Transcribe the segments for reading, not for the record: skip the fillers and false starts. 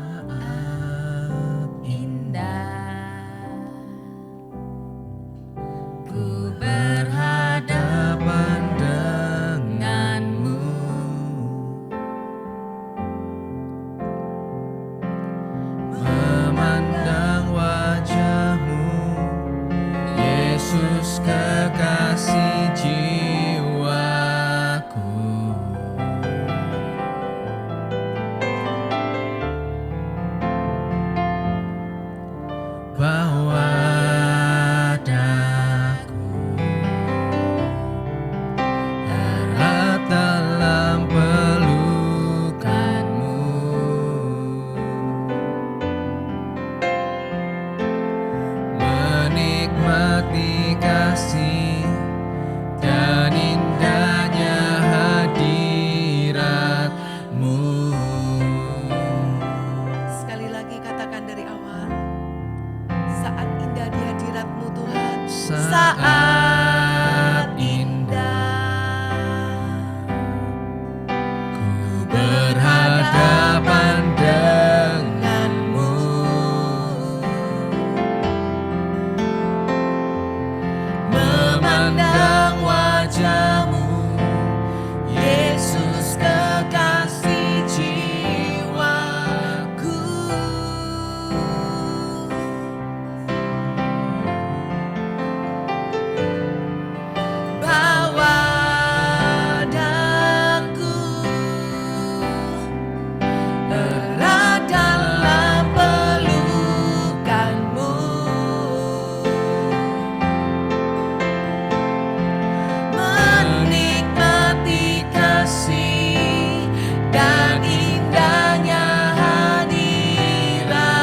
saat indah ku berhadapan denganmu, memandang wajahmu, Yesus kekasih jiwaku. Bawa daku erat dalam pelukanmu, menikmati kasih dan indahnya hadiratmu. Sekali lagi katakan dari awal. Saat indah di hadiratmu Tuhan. Saat indah ku berhadapan denganmu, memandang wajahmu, Yesus kekasih jiwaku. Bawa daku erat dalam pelukanmu, menikmati kasih dan indahnya hadiratmu.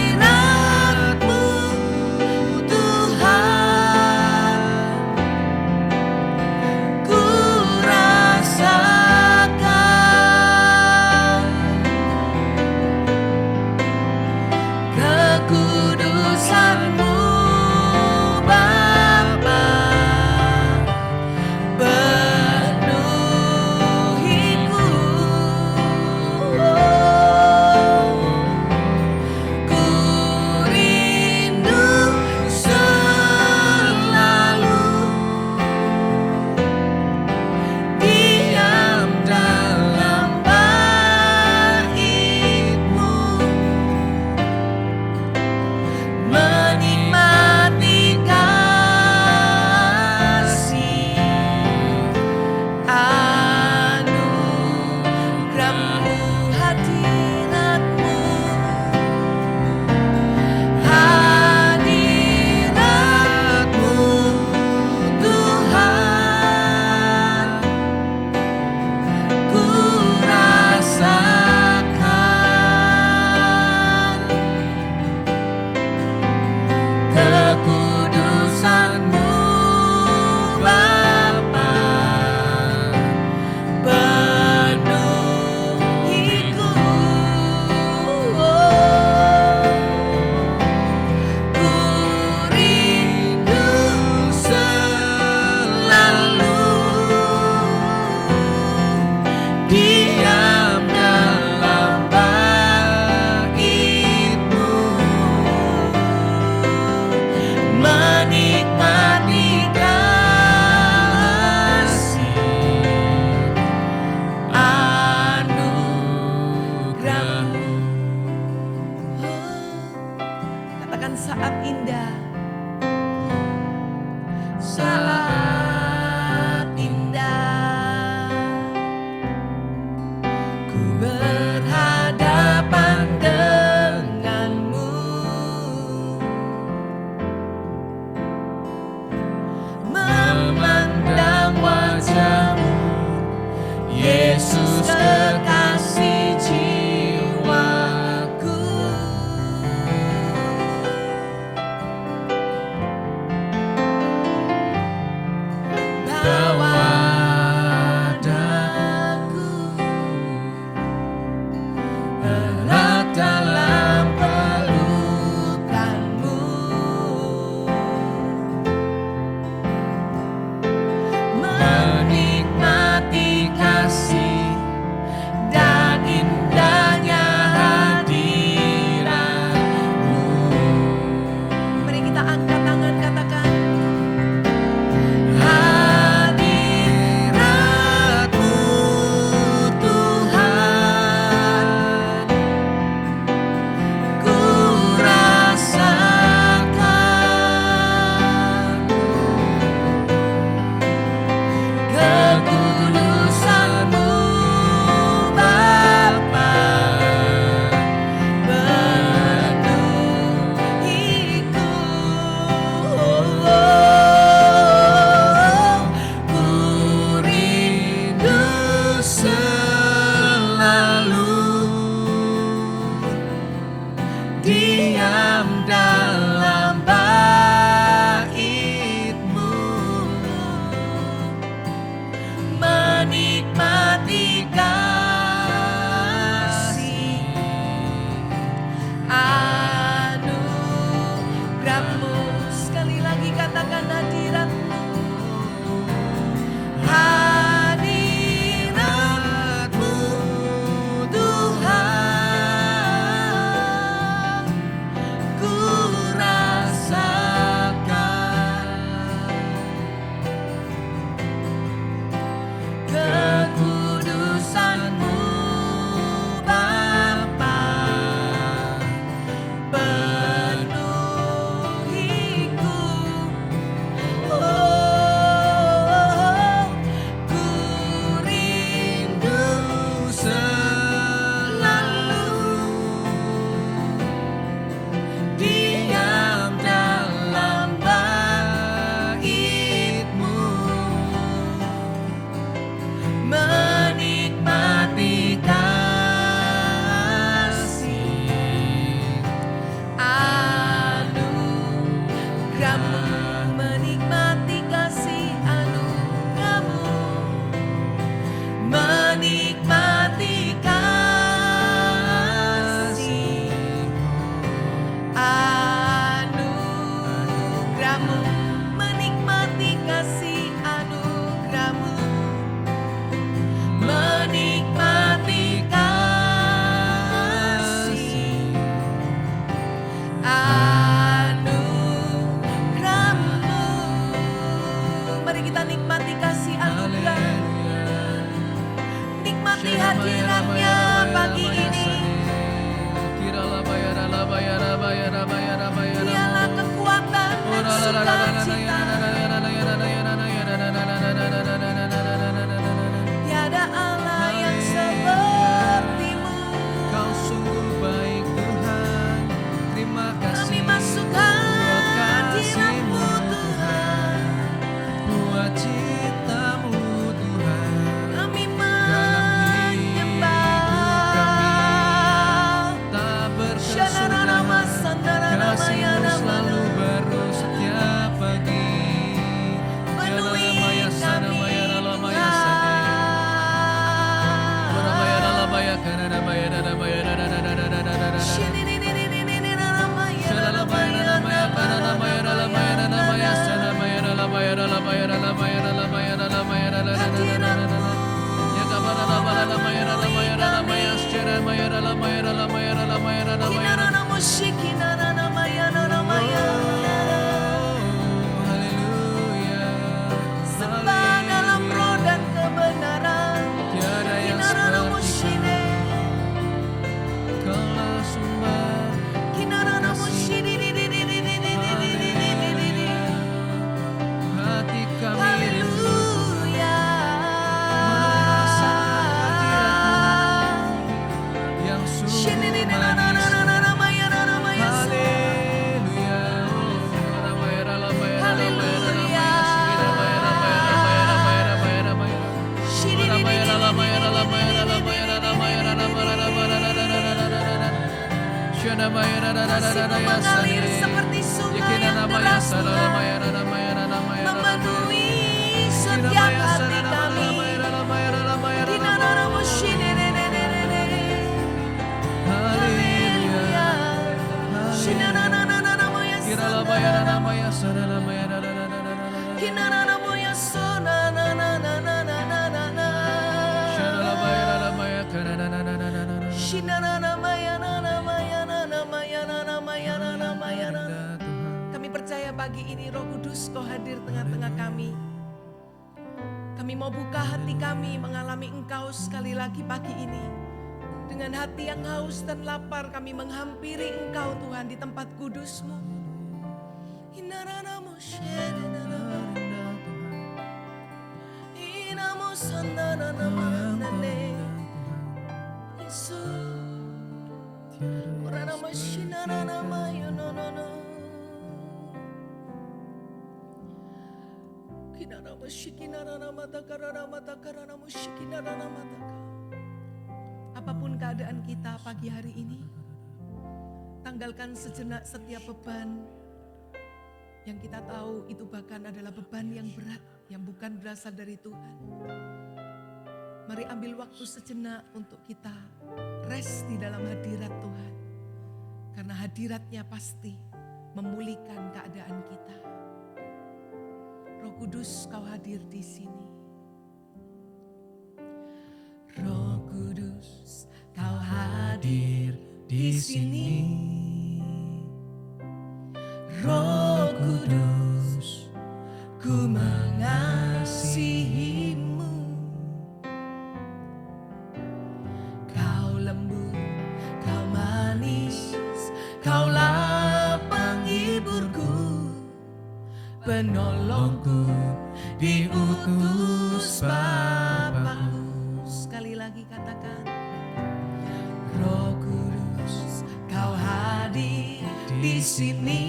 Hadiratmu Tuhan, ku rasakan kekudusan-Mu Bapa, penuhiku. Ku rindu selalu diam dalam bait-Mu, menikmati kasih anugerah-Mu, hadirat-Mu. Hadirat-Mu Tuhan, ku rasakan kekudusan-Mu Bapa, penuhiku. Ku rindu selalu diam dalam bait-Mu, menikmati kasih anugerah-Mu. Katakan saat indah. Saat indah ku berhadapan denganmu, memandang wajahmu, Yesus kekasih jiwaku. hadirat-Mu. Sekali lagi katakan hadirat-Mu. Hadirat-Mu Tuhan, ku rasakan kekudusan-Mu Bapa, penuhiku. Ku rindu selalu diam dalam bait-Mu, menikmati kasih anugerah-Mu, menikmati kasih anugerah-Mu, menikmati kasih anugerah-Mu, menikmati kasih anugerah-Mu, menikmati kasih anugerah-Mu. Mari kita nikmati kasih anugerah, nikmati hadirat-Nya pagi ini. Dialah kekuatan dan sukacita. Tiada Allah yang seperti-Mu. Kau sungguh baik Tuhan, terima Kami kasih masuk hadirat-Mu Tuhan. buat cinta-Mu Tuhan. Kami Dalam hidup menyembah. tak berkesudahan, Shananama sandarama kasih-Mu yana selalu mana. baru setiap pagi. Penuhi Yalamaya sana kami maya dalamaya Tuhan. sana. Dalamaya dalamaya kana dalamaya dalamaya dalamaya. Shinininininininininamaya Shalalabaya dalamaya kana dalamaya dalamaya dalamaya dalamaya dalamaya dalamaya dalamaya dalamaya dalamaya dalamaya. Ya kabara dalamaya dalamaya dalamaya dalamaya sharamaya dalamaya dalamaya dalamaya dalamaya. Haleluya. Sembah dalam roh dan kebenaran. Tiada yang seperti Kaulah sembah. Hati kami rindu Haleluya. yang sungguh manis. Haleluya. Kasih mengalir seperti sungai yang deras Tuhan, memenuhi setiap hati kami. Haleluya. Shinananananamaya Hinananamoya sonananananananana. Shinananamaya nanamaya nanamaya nanamaya nanamaya nanamaya. Kami percaya pagi ini Roh Kudus Kau hadir tengah-tengah kami. Kami mau buka hati kami mengalami Engkau sekali lagi pagi ini. Dengan hati yang haus dan lapar kami menghampiri Engkau Tuhan di tempat kudus-Mu. Hinaranamu shenanama. Inamu sanananamanane. Yesus. Oranama shinananama yononono. Kinarama shikinarama takarama takarama shikinarama takar. Apapun keadaan kita pagi hari ini, tanggalkan sejenak setiap beban yang kita tahu itu bahkan adalah beban yang berat, yang bukan berasal dari Tuhan. Mari ambil waktu sejenak untuk kita rest di dalam hadirat Tuhan. Karena hadiratnya pasti memulihkan Kudus, Kau hadir di sini. Roh Kudus, Kau hadir di sini. Roh Kudus, ku mengasihimu. Kau lembut, Kau manis, Kaulah penghiburku, penolongku, diutus Bapa-Ku. Sekali lagi katakan, Roh Kudus, Kau hadir di sini.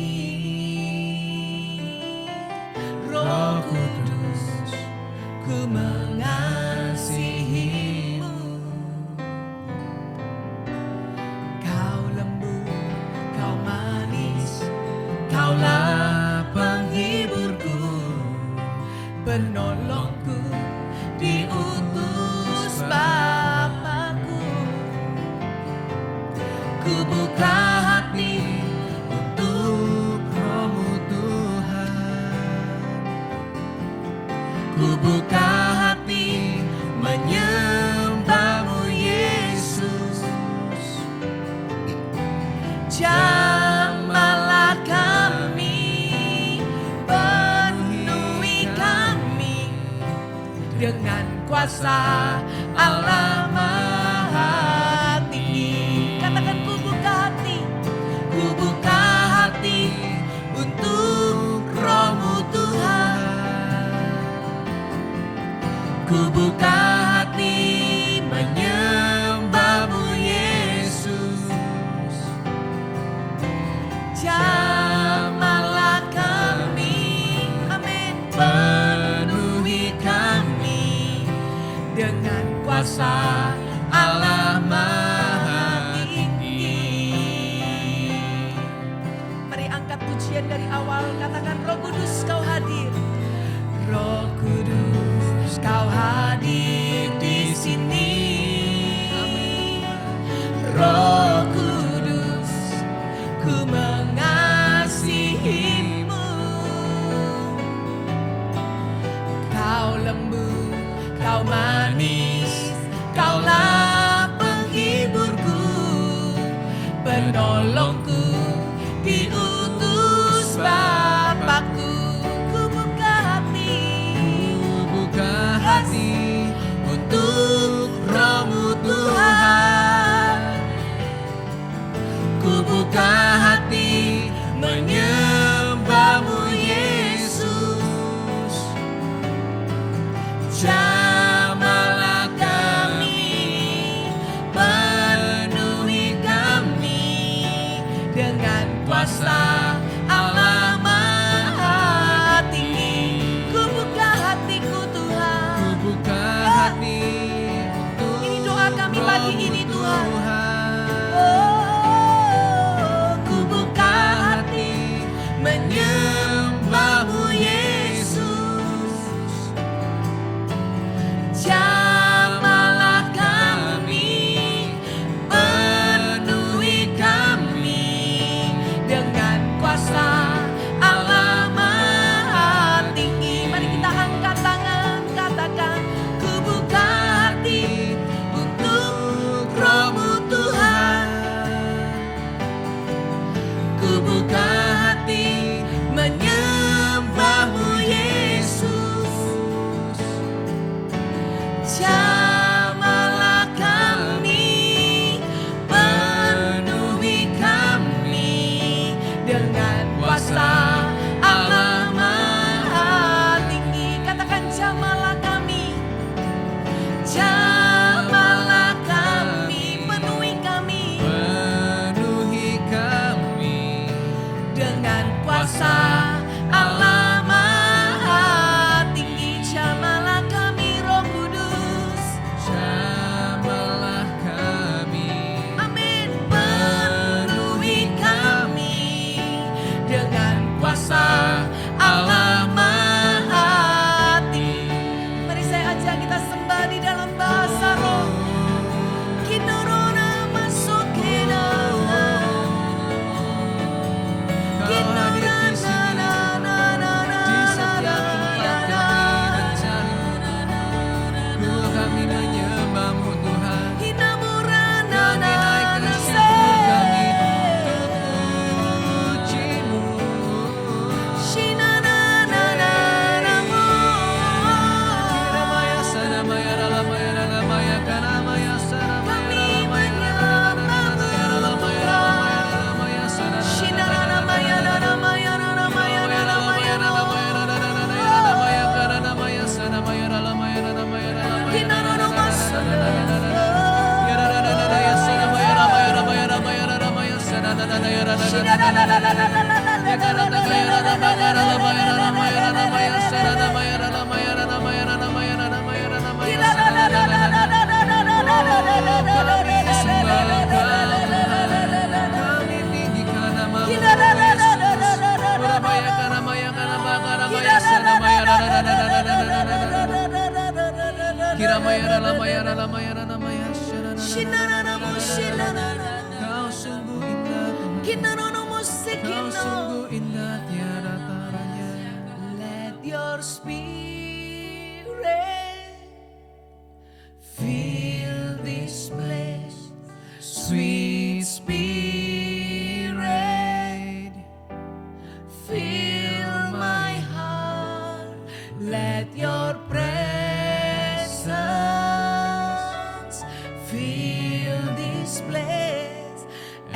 Roh Kudus, ku mengasihimu. Kau lembut, Kau manis, Kaulah penghiburku, penolongku, diutus Bapa-Ku. Ku buka hati untuk Roh-Mu Tuhan. Ku buka hati menyembah-Mu Yesus. Jamahlah kami, penuhi kami dengan kuasa Allah Maha Tinggi. Katakan, ku buka hati, ku buka hati untuk Roh-Mu Tuhan. Ku buka hati menyembah-Mu Yesus. Jamahlah kami, amin, penuhi kami dengan kuasa Allah Maha Tinggi. Mari angkat pujian dari awal, katakan, Roh Kudus, Kau hadir. Roh Kudus, Kau hadir di sini. Roh Kudus, ku mengasihimu. Kau lembut, Kau manis, Kaulah penghiburku, penolongku, diutus Bapa-Ku. Ku buka hati untuk Roh-Mu Tuhan. Ku buka hati menyembah-Mu Yesus. Jamahlah kami, penuhi kami dengan kuasa Allah Maha Tinggi. Ku buka hatiku Tuhan. Ku buka hati untuk ini doa kami pagi ini Tuhan. Oh, ku buka hati menyembah-Mu Yesus. Jamahlah kami, penuhi kami dengan kuasa Allah Maha Tinggi. Mari kita angkat tangan, katakan, ku buka hati untuk Roh-Mu Tuhan. Ku buka hati menyembah-Mu Yesus. Jamahlah kami, penuhi kami dengan kuasa Allah Maha Tinggi. Katakan, jamahlah kami, jamahlah kami, penuhi kami, dengan kuasa Allah Maha Tinggi. Jamahlah kami, Roh Kudus. Jamahlah kami, amin, penuhi kami dengan kuasa Allah Maha Tinggi. Mari saya ajak kita sembah di dalam bahasa roh. Kinorona masuk Kau hadir di sini, di setiap keluarga, Kau sungguh indah Tuhan. Kau sungguh indah tiada taranya. Let your spirit fill this place, sweet spirit, fill my heart. Let your presence fill this place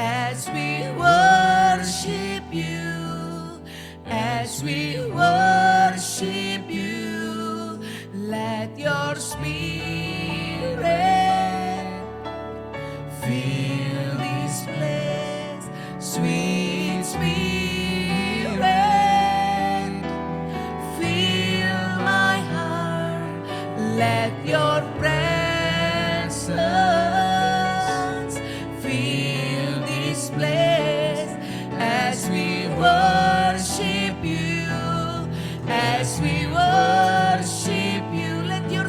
as we worship you, as we worship you. Let your spirit fill this place, sweet spirit, fill my heart. Let your presence fill this place as we worship you, as we worship you. Let your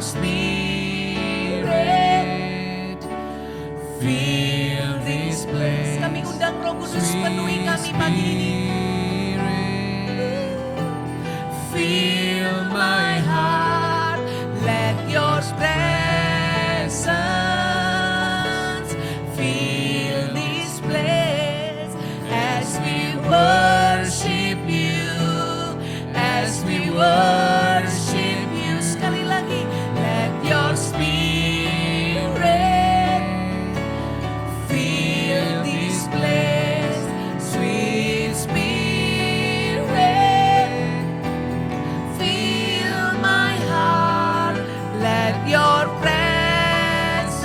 spirit fill this place. Kami undang Roh Kudus penuhi kami pagi ini. Fill my heart, let your presence fill this place as we worship you, as we worship you. Sekali lagi, let your spirit fill this place, sweet spirit, fill my heart. Let your presence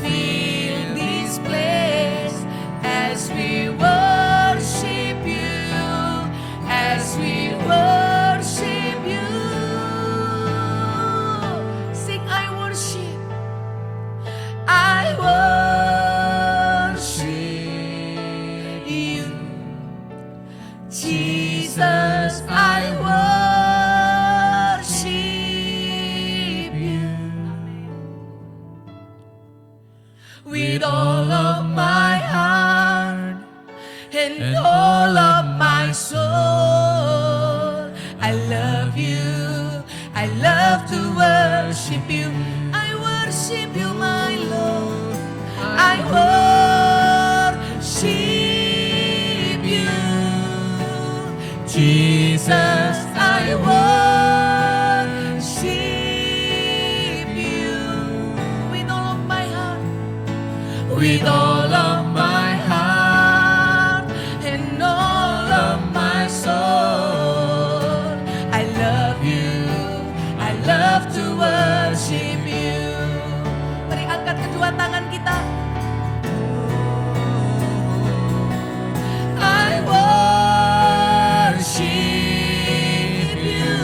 fill this place as we worship you, as we worship you. Sing, I worship you, Jesus. I worship you with all of my heart and all of my soul. I love you, I love to worship you. I worship you, my Lord. I worship you, Jesus. I worship you with all of my heart, with all of my heart and all of my soul. I love you, I love to worship you. Mari angkat kedua tangan kita. I worship you,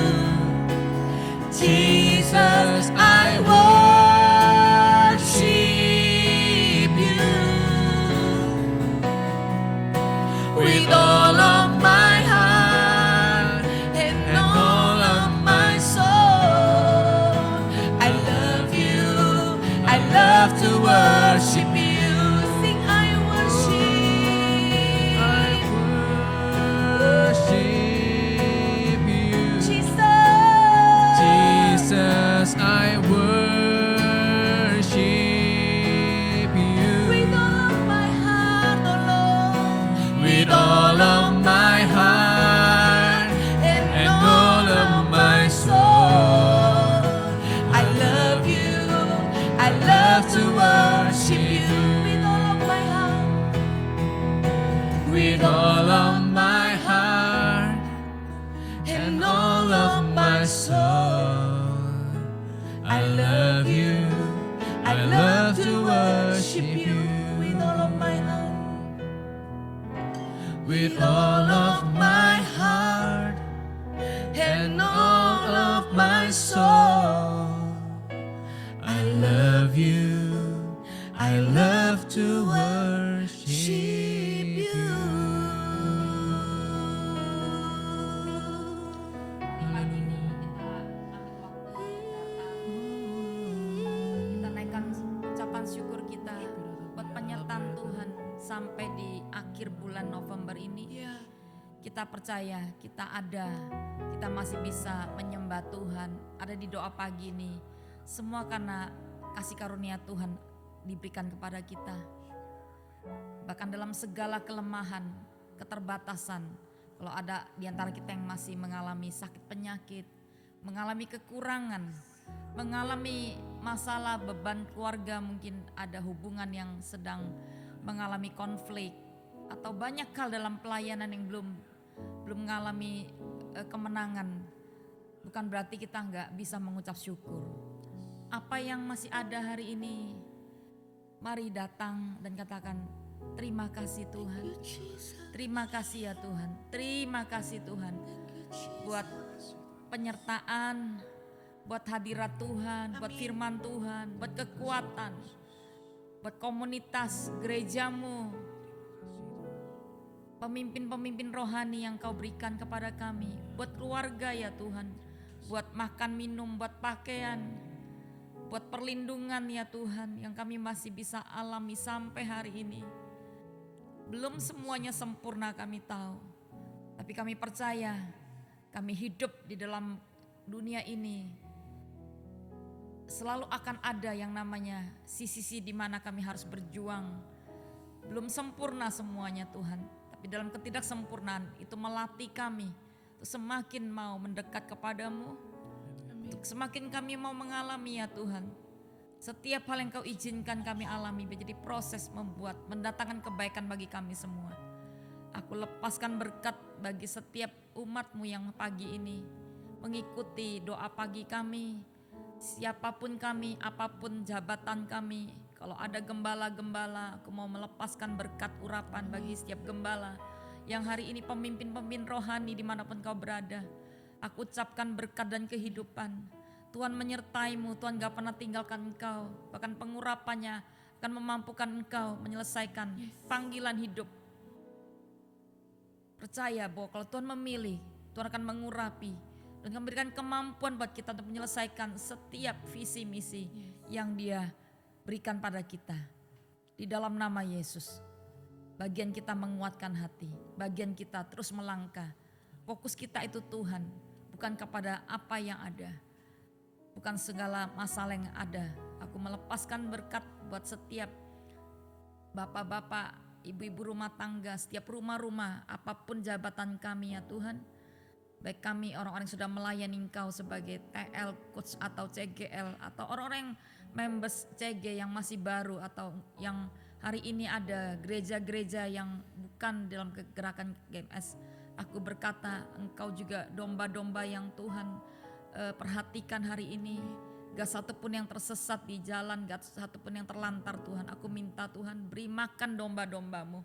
Jesus. I worship you with all of my heart and all of my soul. I love you, I love to worship you. Sing, I worship, you. Jesus. Jesus, I worship you. With all of my heart, oh Lord, With all of my heart and all of my soul. I love you, I love to worship you with all of my heart, With all of my heart and all of my soul. I love you, I love to worship you. with all of my heart, With all of my heart and all of my soul. I love you, I love to worship you. Iman ini bulan November ini. Ya, Kita percaya kita ada, kita masih bisa menyembah Tuhan, ada di doa pagi ini. Semua karena kasih karunia Tuhan diberikan kepada kita. Bahkan dalam segala kelemahan, keterbatasan, kalau ada di antara kita yang masih mengalami sakit penyakit, mengalami kekurangan, mengalami masalah beban keluarga, mungkin ada hubungan yang sedang mengalami konflik, atau banyak hal dalam pelayanan yang belum mengalami kemenangan, bukan berarti kita nggak bisa mengucap syukur. Apa yang masih ada hari ini, mari datang dan katakan terima kasih Tuhan. Terima kasih ya Tuhan. Terima kasih Tuhan buat penyertaan, buat hadirat Tuhan, buat firman Tuhan, buat kekuatan, buat komunitas gerejamu, pemimpin-pemimpin rohani yang kau berikan kepada kami, buat keluarga ya Tuhan, buat makan minum, buat pakaian, buat perlindungan ya Tuhan yang kami masih bisa alami sampai hari ini. Belum semuanya sempurna kami tahu, tapi kami percaya kami hidup di dalam dunia ini selalu akan ada yang namanya sisi-sisi di mana kami harus berjuang. Belum sempurna semuanya Tuhan, tapi dalam ketidaksempurnaan itu melatih kami untuk semakin mau mendekat kepadamu, untuk semakin kami mau mengalami ya Tuhan. Setiap hal yang kau izinkan kami alami menjadi proses membuat mendatangkan kebaikan bagi kami semua. Aku lepaskan berkat bagi setiap umatmu yang pagi ini mengikuti doa pagi kami. Siapapun kami, apapun jabatan kami, kalau ada gembala-gembala, aku mau melepaskan berkat urapan bagi setiap gembala yang hari ini pemimpin-pemimpin rohani dimanapun kau berada. Aku ucapkan berkat dan kehidupan. Tuhan menyertaimu, Tuhan gak pernah tinggalkan engkau. Bahkan pengurapannya akan memampukan engkau menyelesaikan panggilan hidup. Percaya bahwa kalau Tuhan memilih, Tuhan akan mengurapi dan memberikan kemampuan buat kita untuk menyelesaikan setiap visi misi yang Dia berikan pada kita. Di dalam nama Yesus, bagian kita menguatkan hati, bagian kita terus melangkah. Fokus kita itu Tuhan, bukan kepada apa yang ada, bukan segala masalah yang ada. Aku melepaskan berkat buat setiap bapak-bapak, ibu-ibu rumah tangga, setiap rumah-rumah, apapun jabatan kami ya Tuhan. Baik kami orang-orang yang sudah melayani Engkau sebagai TL, coach atau CGL, atau orang-orang yang members CG yang masih baru, atau yang hari ini ada gereja-gereja yang bukan dalam gerakan GMS. Aku berkata Engkau juga domba-domba yang Tuhan perhatikan hari ini. Gak satu pun yang tersesat di jalan, gak satu pun yang terlantar Tuhan. Aku minta Tuhan beri makan domba-dombamu.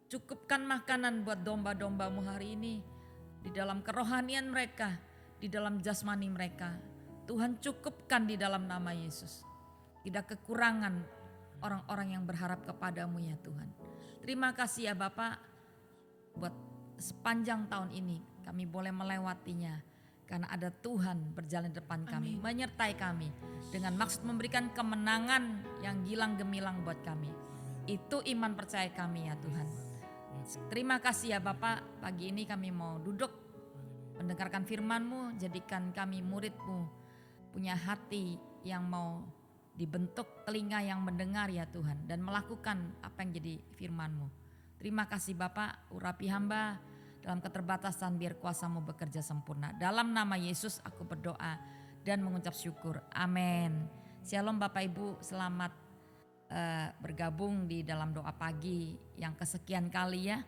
Cukupkan makanan buat domba-dombamu hari ini. Di dalam kerohanian mereka, di dalam jasmani mereka. Tuhan cukupkan di dalam nama Yesus. Tidak kekurangan orang-orang yang berharap kepadamu ya Tuhan. Terima kasih ya Bapak, buat sepanjang tahun ini kami boleh melewatinya. Karena ada Tuhan berjalan di depan kami, menyertai kami dengan maksud memberikan kemenangan yang gilang gemilang buat kami. Itu iman percaya kami ya Tuhan. Terima kasih ya Bapak, pagi ini kami mau duduk mendengarkan firman-Mu, jadikan kami murid-Mu, punya hati yang mau dibentuk, telinga yang mendengar ya Tuhan, dan melakukan apa yang jadi firman-Mu. Terima kasih Bapak, urapi hamba dalam keterbatasan, biar kuasa-Mu bekerja sempurna. Dalam nama Yesus aku berdoa dan mengucap syukur. Amin. Shalom Bapak Ibu, selamat bergabung di dalam doa pagi yang kesekian kali ya.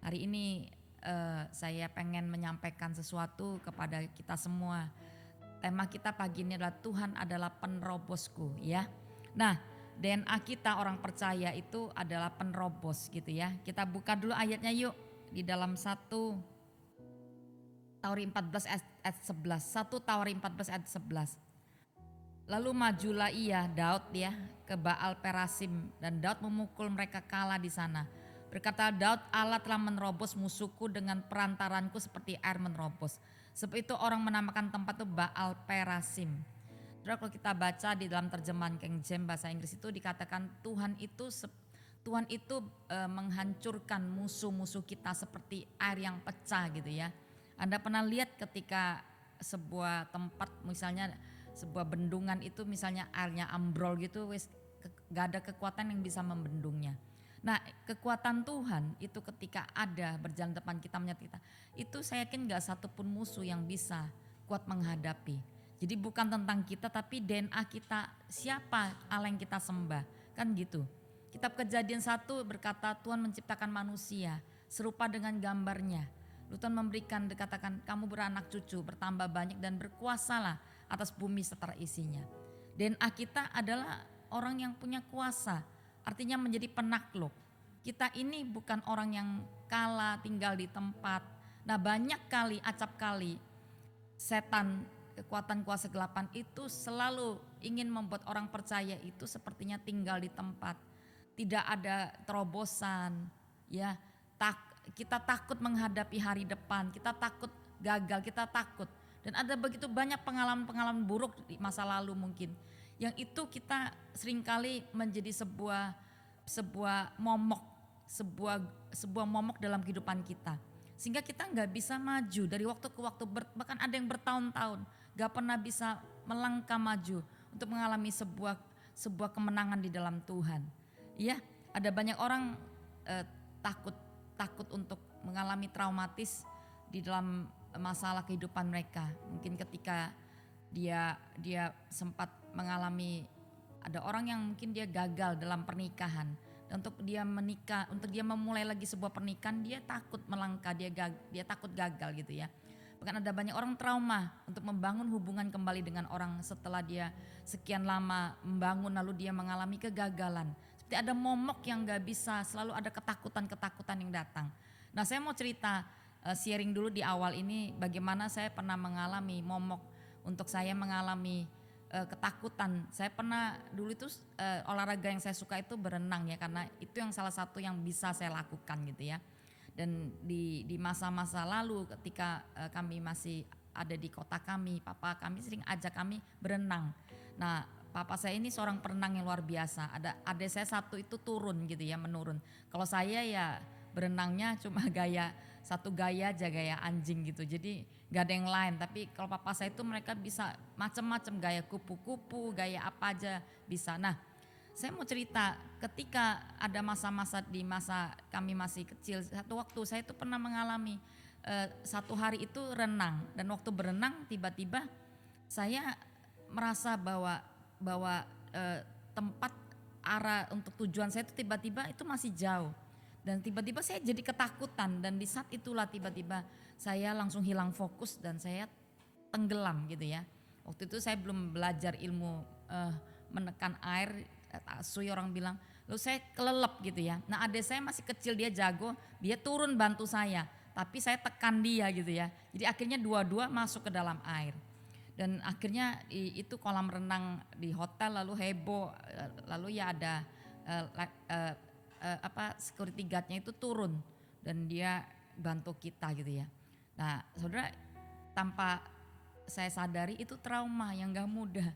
Hari ini saya pengen menyampaikan sesuatu kepada kita semua. Tema kita pagi ini adalah Tuhan adalah penerobosku ya. Nah, DNA kita orang percaya itu adalah penerobos gitu ya. Kita buka dulu ayatnya yuk. Di dalam 1 Tauri 14 ayat 11. 1 Tauri 14 ayat 11. Lalu majulah ia, Daud ya, ke Baal Perasim, dan Daud memukul mereka kalah di sana. Berkata Daud, Allah telah menerobos musuhku dengan perantaranku seperti air menerobos. Sebab itu orang menamakan tempat itu Baal Perasim. Saudara, kalau kita baca di dalam terjemahan King James bahasa Inggris itu dikatakan Tuhan itu Tuhan itu menghancurkan musuh-musuh kita seperti air yang pecah gitu ya. Anda pernah lihat ketika sebuah tempat misalnya sebuah bendungan itu misalnya airnya ambrol gitu, gak ada kekuatan yang bisa membendungnya. Nah kekuatan Tuhan itu ketika ada berjalan depan kita menyertai kita, itu saya yakin gak satupun musuh yang bisa kuat menghadapi. Jadi bukan tentang kita tapi DNA kita, siapa Allah yang kita sembah, kan gitu. Kitab Kejadian 1 berkata Tuhan menciptakan manusia serupa dengan gambarnya. Lalu Tuhan memberikan, dikatakan kamu beranak cucu, bertambah banyak dan berkuasalah atas bumi serta isinya. DNA kita adalah orang yang punya kuasa, artinya menjadi penakluk. Kita ini bukan orang yang kalah tinggal di tempat. Nah banyak kali, acap kali setan, kekuatan kuasa kegelapan itu selalu ingin membuat orang percaya itu sepertinya tinggal di tempat. Tidak ada terobosan, ya. Kita takut menghadapi hari depan, kita takut gagal, kita takut. Dan ada begitu banyak pengalaman-pengalaman buruk di masa lalu mungkin. Yang itu kita seringkali menjadi sebuah momok, sebuah momok dalam kehidupan kita. Sehingga kita nggak bisa maju dari waktu ke waktu, bahkan ada yang bertahun-tahun nggak pernah bisa melangkah maju untuk mengalami sebuah kemenangan di dalam Tuhan. Ya, ada banyak orang takut untuk mengalami traumatis di dalam masalah kehidupan mereka. Mungkin ketika dia sempat mengalami, ada orang yang mungkin dia gagal dalam pernikahan. Dan untuk dia menikah, untuk dia memulai lagi sebuah pernikahan, dia takut melangkah, dia takut gagal gitu ya. Bahkan ada banyak orang trauma untuk membangun hubungan kembali dengan orang setelah dia sekian lama membangun lalu dia mengalami kegagalan. Seperti ada momok yang gak bisa, selalu ada ketakutan-ketakutan yang datang. Nah saya mau cerita, sharing dulu di awal ini bagaimana saya pernah mengalami momok. Untuk saya mengalami ketakutan, saya pernah dulu itu olahraga yang saya suka itu berenang ya, karena itu yang salah satu yang bisa saya lakukan gitu ya. Dan di masa-masa lalu ketika kami masih ada di kota kami, papa kami sering ajak kami berenang. Nah papa saya ini seorang perenang yang luar biasa. Ada adik saya satu itu turun gitu ya, menurun. Kalau saya ya berenangnya cuma satu gaya aja, gaya anjing gitu. Jadi gak ada yang lain. Tapi kalau papa saya itu mereka bisa macam-macam, gaya kupu-kupu, gaya apa aja bisa. Nah saya mau cerita ketika ada masa-masa di masa kami masih kecil. Satu waktu saya itu pernah mengalami satu hari itu renang. Dan waktu berenang tiba-tiba saya merasa bahwa tempat arah untuk tujuan saya itu tiba-tiba itu masih jauh. Dan tiba-tiba saya jadi ketakutan dan di saat itulah tiba-tiba saya langsung hilang fokus dan saya tenggelam gitu ya. Waktu itu saya belum belajar ilmu menekan air, Sui orang bilang, lalu saya kelelep gitu ya. Nah adik saya masih kecil, dia jago, dia turun bantu saya, tapi saya tekan dia gitu ya. Jadi akhirnya dua-dua masuk ke dalam air. Dan akhirnya itu kolam renang di hotel lalu heboh, lalu ya ada security guardnya itu turun dan dia bantu kita gitu ya. Nah saudara, tanpa saya sadari itu trauma yang gak mudah.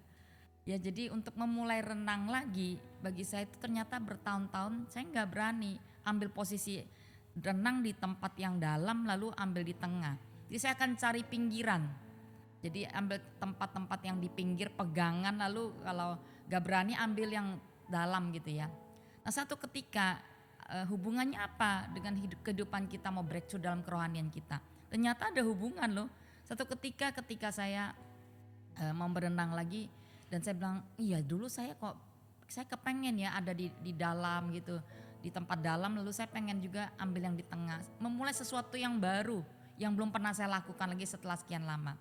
Ya jadi untuk memulai renang lagi bagi saya itu ternyata bertahun-tahun saya gak berani ambil posisi renang di tempat yang dalam lalu ambil di tengah. Jadi saya akan cari pinggiran. Jadi ambil tempat-tempat yang di pinggir pegangan lalu kalau gak berani ambil yang dalam gitu ya. Nah satu ketika hubungannya apa dengan kehidupan kita mau breakthrough dalam kerohanian kita. Ternyata ada hubungan loh. Satu ketika saya mau berenang lagi dan saya bilang iya dulu saya kepengen ya ada di dalam gitu. Di tempat dalam lalu saya pengen juga ambil yang di tengah. Memulai sesuatu yang baru yang belum pernah saya lakukan lagi setelah sekian lama.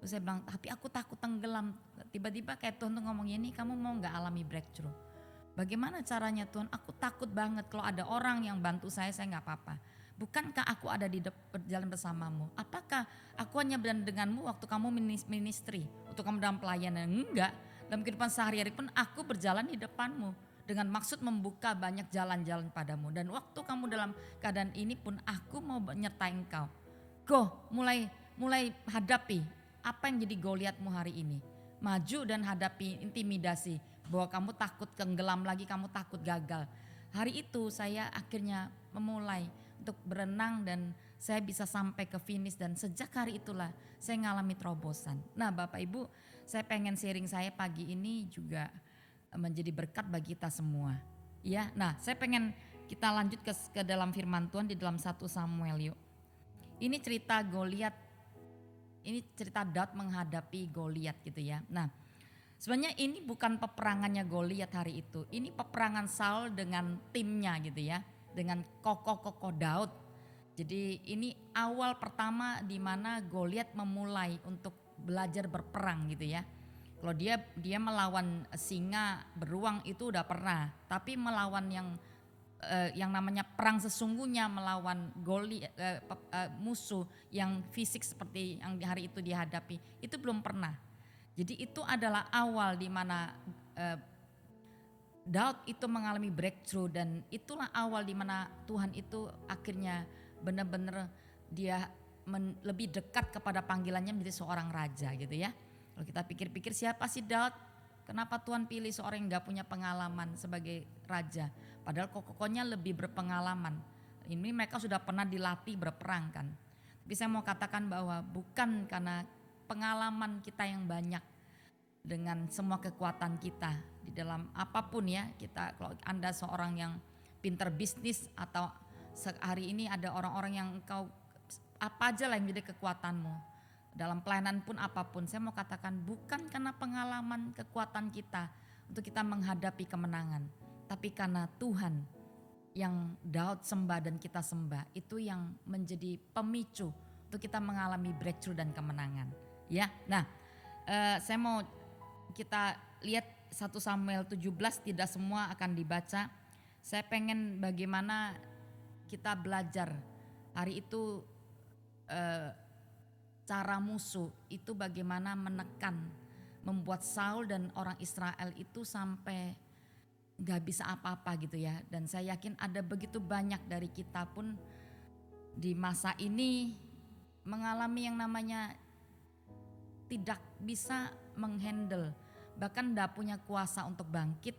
Terus saya bilang, tapi aku takut tenggelam. Tiba-tiba kayak Tuhan tuh ngomong ini, kamu mau gak alami breakthrough? Bagaimana caranya Tuhan? Aku takut banget kalau ada orang yang bantu saya gak apa-apa. Bukankah aku ada di berjalan bersamamu? Apakah aku hanya berjalan denganmu waktu kamu ministry? Waktu kamu dalam pelayanan? Enggak. Dalam kehidupan sehari-hari pun aku berjalan di depanmu. Dengan maksud membuka banyak jalan-jalan padamu. Dan waktu kamu dalam keadaan ini pun aku mau menyertai engkau. Go, mulai hadapi. Apa yang jadi Goliatmu hari ini? Maju dan hadapi intimidasi bahwa kamu takut tenggelam lagi, kamu takut gagal. hari itu saya akhirnya memulai untuk berenang dan saya bisa sampai ke finish, dan sejak hari itulah saya mengalami terobosan. Nah Bapak Ibu, saya pengen sharing saya pagi ini juga menjadi berkat bagi kita semua. Ya, nah saya pengen kita lanjut ke dalam firman Tuhan di dalam 1 Samuel yuk. Ini cerita Goliat, ini cerita Daud menghadapi Goliat gitu ya. Nah, sebenarnya ini bukan peperangannya Goliat hari itu. Ini peperangan Saul dengan timnya gitu ya. Dengan kokoh-kokoh Daud. Jadi ini awal pertama di mana Goliat memulai untuk belajar berperang gitu ya. Kalau dia melawan singa beruang itu udah pernah, tapi melawan yang namanya perang sesungguhnya, melawan musuh yang fisik seperti yang di hari itu dihadapi, itu belum pernah. Jadi itu adalah awal di mana Daud itu mengalami breakthrough, dan itulah awal di mana Tuhan itu akhirnya benar-benar dia lebih dekat kepada panggilannya menjadi seorang raja gitu ya. Kalau kita pikir-pikir, siapa sih Daud? Kenapa Tuhan pilih seorang yang gak punya pengalaman sebagai raja? Padahal kokohnya lebih berpengalaman. Ini mereka sudah pernah dilatih berperang kan. Tapi saya mau katakan bahwa bukan karena pengalaman kita yang banyak dengan semua kekuatan kita di dalam apapun ya. Kita, kalau Anda seorang yang pinter bisnis atau hari ini ada orang-orang yang engkau apa aja lah yang menjadi kekuatanmu. Dalam pelayanan pun apapun, saya mau katakan bukan karena pengalaman kekuatan kita untuk kita menghadapi kemenangan, tapi karena Tuhan yang Daud sembah dan kita sembah, itu yang menjadi pemicu untuk kita mengalami breakthrough dan kemenangan. Ya, nah saya mau kita lihat 1 Samuel 17, tidak semua akan dibaca. Saya pengen bagaimana kita belajar hari itu cara musuh itu bagaimana menekan, membuat Saul dan orang Israel itu sampai gak bisa apa-apa gitu ya. Dan saya yakin ada begitu banyak dari kita pun di masa ini mengalami yang namanya tidak bisa menghandle, bahkan gak punya kuasa untuk bangkit.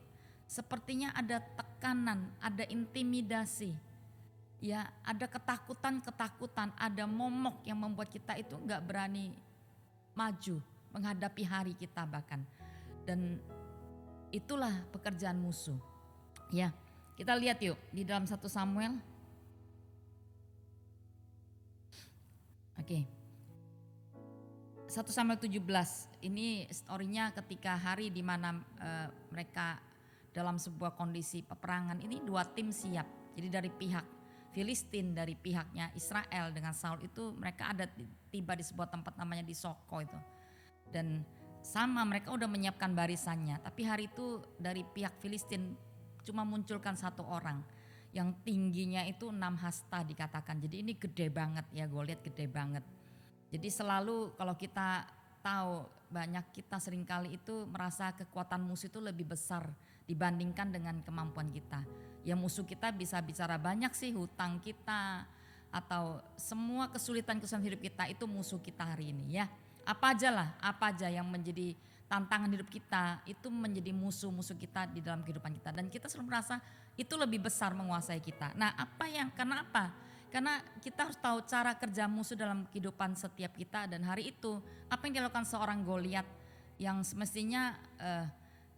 Sepertinya ada tekanan, ada intimidasi. Ya, ada ketakutan, ada momok yang membuat kita itu gak berani maju menghadapi hari kita bahkan. Dan itulah pekerjaan musuh. Ya, kita lihat yuk di dalam 1 Samuel. Oke. 1 Samuel 17, ini storynya ketika hari di mana mereka dalam sebuah kondisi peperangan. Ini dua tim siap, jadi dari pihak Filistin, dari pihaknya Israel dengan Saul itu mereka ada tiba di sebuah tempat namanya di Soko itu. Dan sama mereka udah menyiapkan barisannya, tapi hari itu dari pihak Filistin cuma munculkan satu orang yang tingginya itu 6 hasta dikatakan. Jadi ini gede banget ya, gue lihat gede banget. Jadi selalu kalau kita tahu, banyak kita seringkali itu merasa kekuatan musuh itu lebih besar dibandingkan dengan kemampuan kita. Ya musuh kita bisa bicara banyak sih, hutang kita atau semua kesulitan-kesulitan hidup kita itu musuh kita hari ini ya. Apa aja yang menjadi tantangan hidup kita itu menjadi musuh-musuh kita di dalam kehidupan kita. Dan kita selalu merasa itu lebih besar menguasai kita. Nah kenapa? Karena kita harus tahu cara kerja musuh dalam kehidupan setiap kita. Dan hari itu apa yang dilakukan seorang Goliat yang semestinya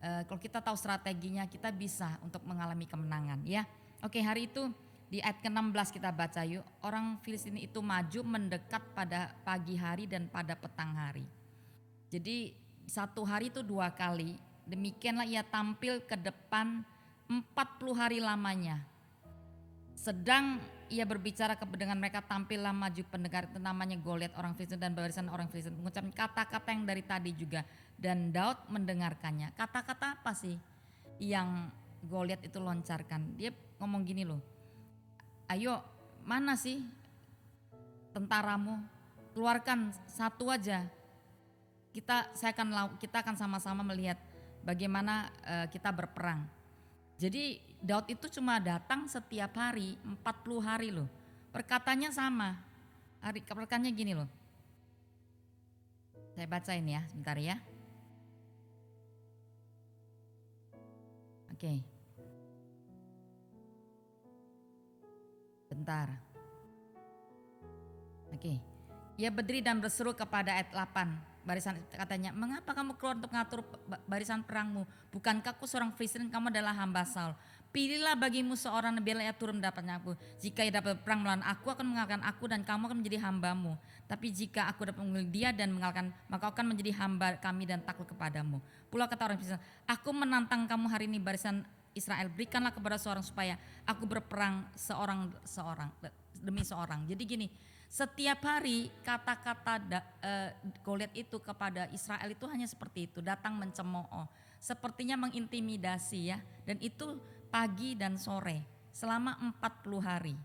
kalau kita tahu strateginya kita bisa untuk mengalami kemenangan ya. Oke, hari itu di ayat ke-16 kita baca yuk. Orang Filistin itu maju mendekat pada pagi hari dan pada petang hari. Jadi satu hari itu 2 kali. Demikianlah ia tampil ke depan 40 hari lamanya. Sedang ia berbicara dengan mereka, tampillah maju pendengar itu namanya Goliat orang Filistin dan barisan orang Filistin mengucapkan kata-kata yang dari tadi juga, dan Daud mendengarkannya. Kata-kata apa sih yang Goliat itu loncarkan? Dia ngomong gini loh, ayo mana sih tentaramu, keluarkan satu aja, kita akan sama-sama melihat bagaimana kita berperang. Jadi Daud itu cuma datang setiap hari 40 hari loh. Perkataannya sama. Perkataannya gini loh. Saya bacain ya, sebentar ya. Oke. Bentar. Oke. Ia berdiri dan berseru kepada ayat 8. Barisan katanya, mengapa kamu keluar untuk mengatur barisan perangmu? Bukankah aku seorang Filistin, kamu adalah hamba Saul? Pilihlah bagimu seorang, biarlah ia turun mendapatnya aku. Jika ia dapat perang melawan aku, akan mengalahkan aku dan kamu akan menjadi hambamu. Tapi jika aku dapat mengambil dia dan mengalahkan, maka akan menjadi hamba kami dan takluk kepadamu. Pula kata orang Filistin, aku menantang kamu hari ini barisan Israel, berikanlah kepada seorang supaya aku berperang seorang demi seorang. Jadi gini, setiap hari kata-kata Goliat itu kepada Israel itu hanya seperti itu, datang mencemooh, sepertinya mengintimidasi ya, dan itu pagi dan sore selama 40 hari.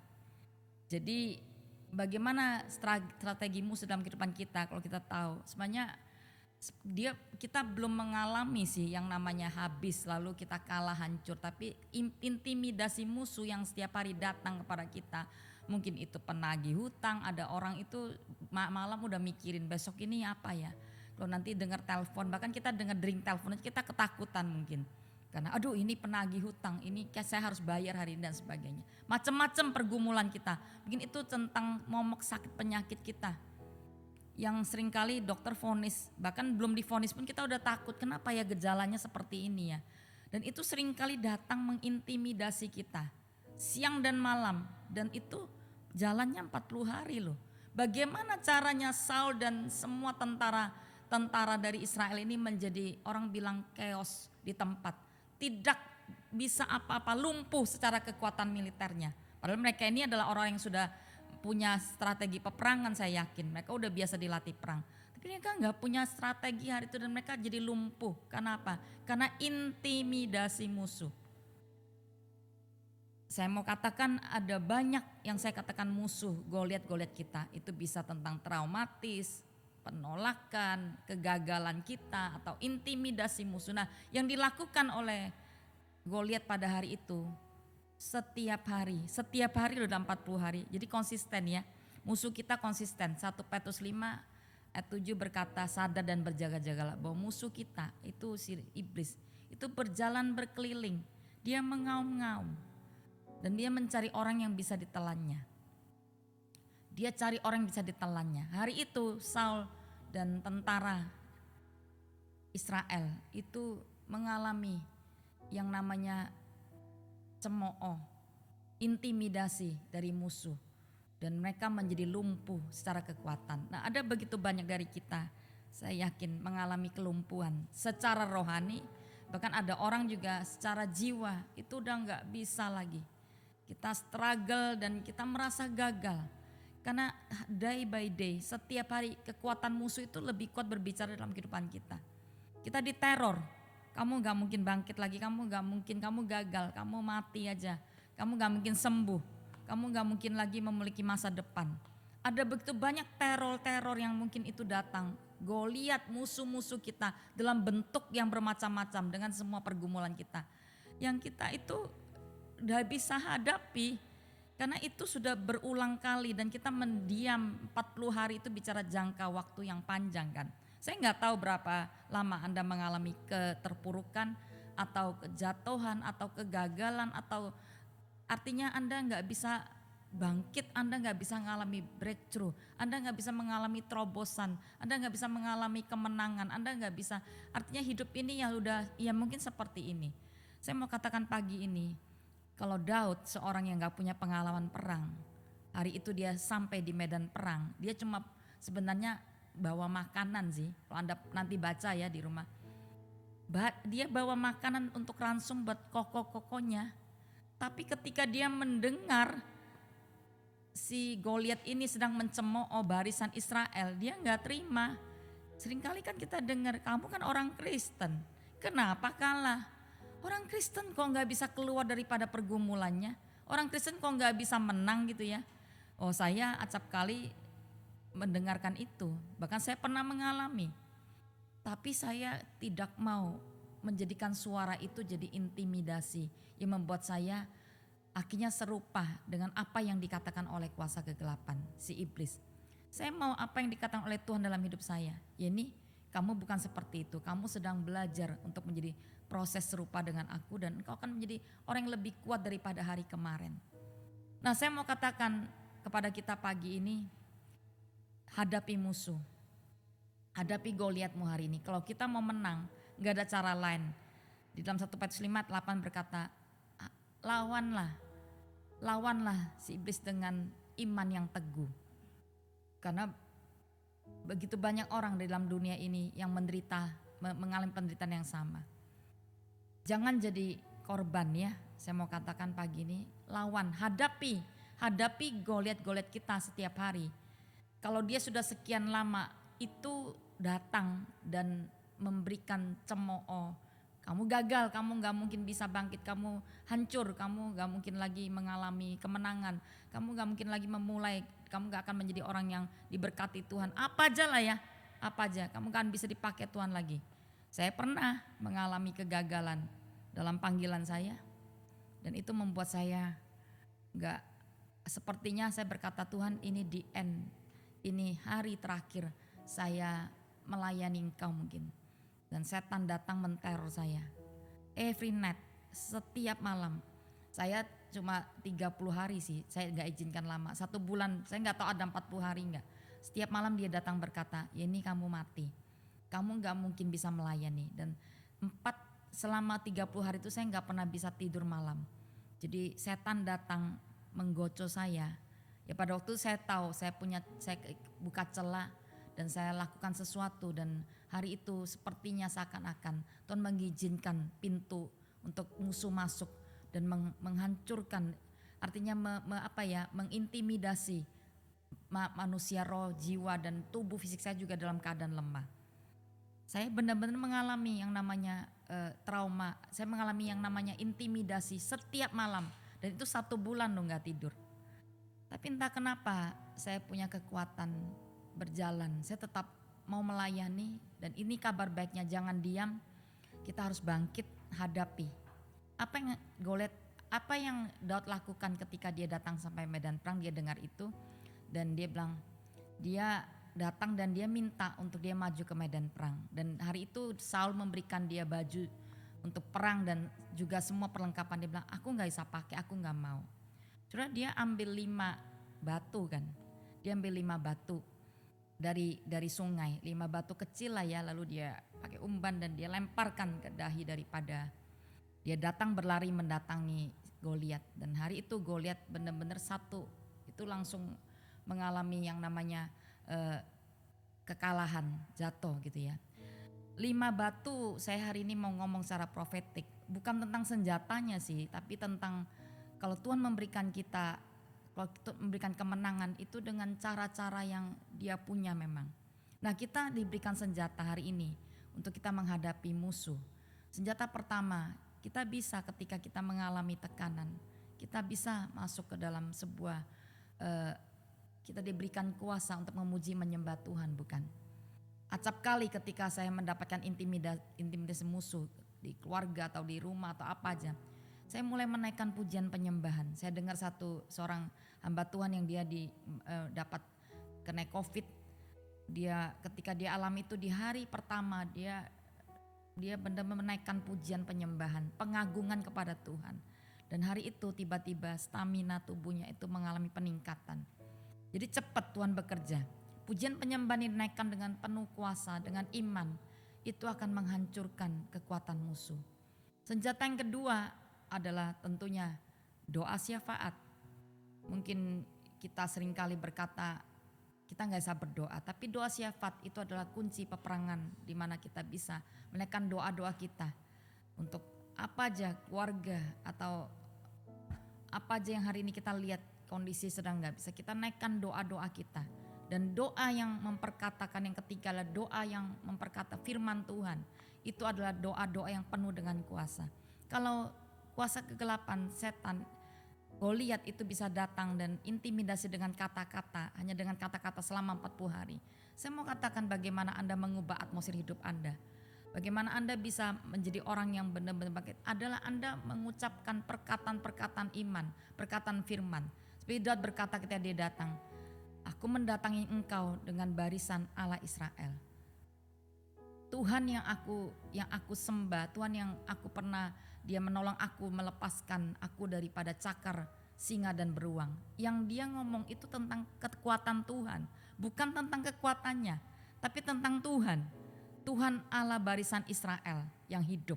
Jadi bagaimana strategi musuh dalam kehidupan kita? Kalau kita tahu sebenarnya kita belum mengalami sih yang namanya habis lalu kita kalah hancur, tapi intimidasi musuh yang setiap hari datang kepada kita. Mungkin itu penagih hutang, ada orang itu malam udah mikirin besok ini apa ya. Kalau nanti dengar telepon, bahkan kita dengar ring telepon kita ketakutan mungkin. Karena aduh ini penagih hutang, ini saya harus bayar hari ini dan sebagainya. Macam-macam pergumulan kita. Mungkin itu tentang momok sakit penyakit kita. Yang seringkali dokter vonis, bahkan belum divonis pun kita udah takut. Kenapa ya gejalanya seperti ini ya. Dan itu seringkali datang mengintimidasi kita. Siang dan malam, dan itu jalannya 40 hari loh. Bagaimana caranya Saul dan semua tentara dari Israel ini menjadi orang bilang chaos di tempat. Tidak bisa apa-apa, lumpuh secara kekuatan militernya. Padahal mereka ini adalah orang yang sudah punya strategi peperangan, saya yakin. Mereka udah biasa dilatih perang. Tapi mereka nggak punya strategi hari itu dan mereka jadi lumpuh. Karena apa? Karena intimidasi musuh. Saya mau katakan ada banyak yang saya katakan musuh Goliat kita. Itu bisa tentang traumatis, penolakan, kegagalan kita atau intimidasi musuh. Nah yang dilakukan oleh Goliat pada hari itu setiap hari loh dalam 40 hari. Jadi konsisten ya, musuh kita konsisten. 1 Petrus 5 ayat 7 berkata sadar dan berjaga-jagalah bahwa musuh kita itu si iblis itu berjalan berkeliling. Dia mengaum-ngaum. Dan dia mencari orang yang bisa ditelannya. Dia cari orang yang bisa ditelannya. Hari itu Saul dan tentara Israel itu mengalami yang namanya cemooh, intimidasi dari musuh. Dan mereka menjadi lumpuh secara kekuatan. Nah ada begitu banyak dari kita, saya yakin mengalami kelumpuhan secara rohani. Bahkan ada orang juga secara jiwa itu udah gak bisa lagi. Kita struggle dan kita merasa gagal. Karena day by day, setiap hari kekuatan musuh itu lebih kuat berbicara dalam kehidupan kita. Kita diteror, kamu gak mungkin bangkit lagi, kamu gak mungkin, kamu gagal, kamu mati aja. Kamu gak mungkin sembuh, kamu gak mungkin lagi memiliki masa depan. Ada begitu banyak teror-teror yang mungkin itu datang. Goliat musuh-musuh kita dalam bentuk yang bermacam-macam dengan semua pergumulan kita. Yang kita itu udah bisa hadapi karena itu sudah berulang kali dan kita mendiam 40 hari itu bicara jangka waktu yang panjang kan. Saya nggak tahu berapa lama Anda mengalami keterpurukan atau kejatuhan atau kegagalan atau artinya Anda nggak bisa bangkit, Anda nggak bisa mengalami breakthrough, Anda nggak bisa mengalami terobosan, Anda nggak bisa mengalami kemenangan, Anda nggak bisa, artinya hidup ini ya mungkin seperti ini. Saya mau katakan pagi ini, kalau Daud seorang yang gak punya pengalaman perang, hari itu dia sampai di medan perang, dia cuma sebenarnya bawa makanan sih, kalau Anda nanti baca ya di rumah. Dia bawa makanan untuk ransum buat koko-kokonya, tapi ketika dia mendengar si Goliat ini sedang mencemooh barisan Israel, dia gak terima. Seringkali kan kita dengar, kamu kan orang Kristen, kenapa kalah? Orang Kristen kok gak bisa keluar daripada pergumulannya? Orang Kristen kok gak bisa menang gitu ya? Oh saya acap kali mendengarkan itu. Bahkan saya pernah mengalami. Tapi saya tidak mau menjadikan suara itu jadi intimidasi. Yang membuat saya akhirnya serupa dengan apa yang dikatakan oleh kuasa kegelapan, si iblis. Saya mau apa yang dikatakan oleh Tuhan dalam hidup saya. Ya ini kamu bukan seperti itu. Kamu sedang belajar untuk menjadi proses serupa dengan aku dan engkau akan menjadi orang yang lebih kuat daripada hari kemarin. Nah, saya mau katakan kepada kita pagi ini, hadapi musuh. Hadapi Goliatmu hari ini. Kalau kita mau menang, gak ada cara lain. Di dalam 1 Petrus 5:8 berkata, lawanlah si iblis dengan iman yang teguh. Karena begitu banyak orang di dalam dunia ini yang menderita, mengalami penderitaan yang sama. Jangan jadi korban ya. Saya mau katakan pagi ini, lawan, hadapi Goliat kita setiap hari. Kalau dia sudah sekian lama itu datang dan memberikan cemooh, kamu gagal, kamu gak mungkin bisa bangkit, kamu hancur, kamu gak mungkin lagi mengalami kemenangan, kamu gak mungkin lagi memulai, kamu gak akan menjadi orang yang diberkati Tuhan. Apa aja lah ya, apa aja, kamu gak akan bisa dipakai Tuhan lagi. Saya pernah mengalami kegagalan dalam panggilan saya, dan itu membuat saya gak, sepertinya saya berkata, Tuhan ini the end, ini hari terakhir saya melayani Engkau mungkin. Dan setan datang menteror saya. Every night, setiap malam. Saya cuma 30 hari sih, saya gak izinkan lama. 1 bulan, saya gak tahu ada 40 hari enggak. Setiap malam dia datang berkata, ya ini kamu mati. Kamu gak mungkin bisa melayani. Dan selama 30 hari itu saya gak pernah bisa tidur malam. Jadi setan datang menggoco saya. Ya pada waktu saya tahu saya buka celah dan saya lakukan sesuatu, dan hari itu sepertinya seakan-akan Tuhan mengizinkan pintu untuk musuh masuk dan menghancurkan, artinya mengintimidasi manusia, roh, jiwa dan tubuh fisik saya juga dalam keadaan lemah. Saya benar-benar mengalami yang namanya trauma, saya mengalami yang namanya intimidasi setiap malam, dan itu 1 bulan loh gak tidur. Tapi entah kenapa saya punya kekuatan berjalan, saya tetap mau melayani, dan ini kabar baiknya, jangan diam, kita harus bangkit, hadapi. Apa yang Daud lakukan ketika dia datang sampai medan perang, dia dengar itu dan dia bilang, dia datang dan dia minta untuk dia maju ke medan perang. Dan hari itu Saul memberikan dia baju untuk perang dan juga semua perlengkapan, dia bilang, aku gak bisa pakai, aku gak mau. Saudara, dia ambil 5 batu kan. Dia ambil 5 batu dari sungai, 5 batu kecil lah ya, lalu dia pakai umban dan dia lemparkan ke dahi daripada dia datang berlari mendatangi Goliat. Dan hari itu Goliat benar-benar itu langsung mengalami yang namanya kekalahan, jatuh gitu ya. 5 batu, saya hari ini mau ngomong secara profetik, bukan tentang senjatanya sih, tapi tentang kalau Tuhan memberikan kita, kalau memberikan kemenangan itu dengan cara-cara yang dia punya memang. Nah, kita diberikan senjata hari ini untuk kita menghadapi musuh. Senjata pertama, kita bisa ketika kita mengalami tekanan, kita bisa masuk ke dalam sebuah, kita diberikan kuasa untuk memuji menyembah Tuhan, bukan? Acap kali ketika saya mendapatkan intimidasi musuh di keluarga atau di rumah atau apa aja, saya mulai menaikkan pujian penyembahan. Saya dengar seorang hamba Tuhan yang dia dapat kena COVID. Dia ketika dia alami itu di hari pertama dia benar-benar menaikkan pujian penyembahan, pengagungan kepada Tuhan. Dan hari itu tiba-tiba stamina tubuhnya itu mengalami peningkatan. Jadi cepat Tuhan bekerja. Pujian penyembahan ini dinaikkan dengan penuh kuasa, dengan iman. Itu akan menghancurkan kekuatan musuh. Senjata yang kedua adalah tentunya doa syafaat. Mungkin kita seringkali berkata kita gak bisa berdoa, tapi doa syafaat itu adalah kunci peperangan di mana kita bisa menaikkan doa-doa kita untuk apa aja, keluarga atau apa aja yang hari ini kita lihat kondisi sedang gak bisa, kita naikkan doa-doa kita. Dan doa yang memperkatakan yang ketiga adalah doa yang memperkata firman Tuhan. Itu adalah doa-doa yang penuh dengan kuasa. Kalau kuasa kegelapan setan, Goliat itu bisa datang dan intimidasi dengan kata-kata, hanya dengan kata-kata selama 40 hari. Saya mau katakan bagaimana Anda mengubah atmosfer hidup Anda. Bagaimana Anda bisa menjadi orang yang benar-benar bangkit. Adalah Anda mengucapkan perkataan-perkataan iman, perkataan firman. Seperti Daud berkata ketika dia datang, aku mendatangi engkau dengan barisan Allah Israel. Tuhan yang aku sembah, Tuhan yang aku pernah, dia menolong aku, melepaskan aku daripada cakar singa dan beruang. Yang dia ngomong itu tentang kekuatan Tuhan, bukan tentang kekuatannya, tapi tentang Tuhan. Tuhan Allah barisan Israel yang hidup.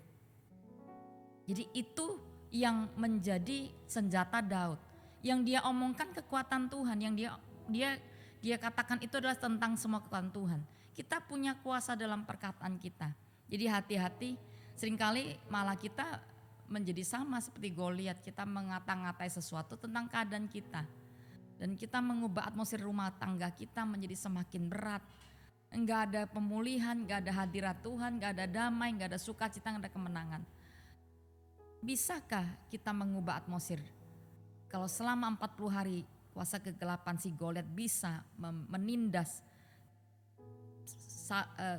Jadi itu yang menjadi senjata Daud. Yang dia omongkan kekuatan Tuhan, yang dia katakan itu adalah tentang semua kekuatan Tuhan. Kita punya kuasa dalam perkataan kita. Jadi hati-hati, seringkali malah kita menjadi sama seperti Goliat, kita mengata-ngatai sesuatu tentang keadaan kita. Dan kita mengubah atmosfer rumah tangga kita menjadi semakin berat. Enggak ada pemulihan, enggak ada hadirat Tuhan, enggak ada damai, enggak ada sukacita, enggak ada kemenangan. Bisakah kita mengubah atmosfer? Kalau selama 40 hari kuasa kegelapan si Goliat bisa menindas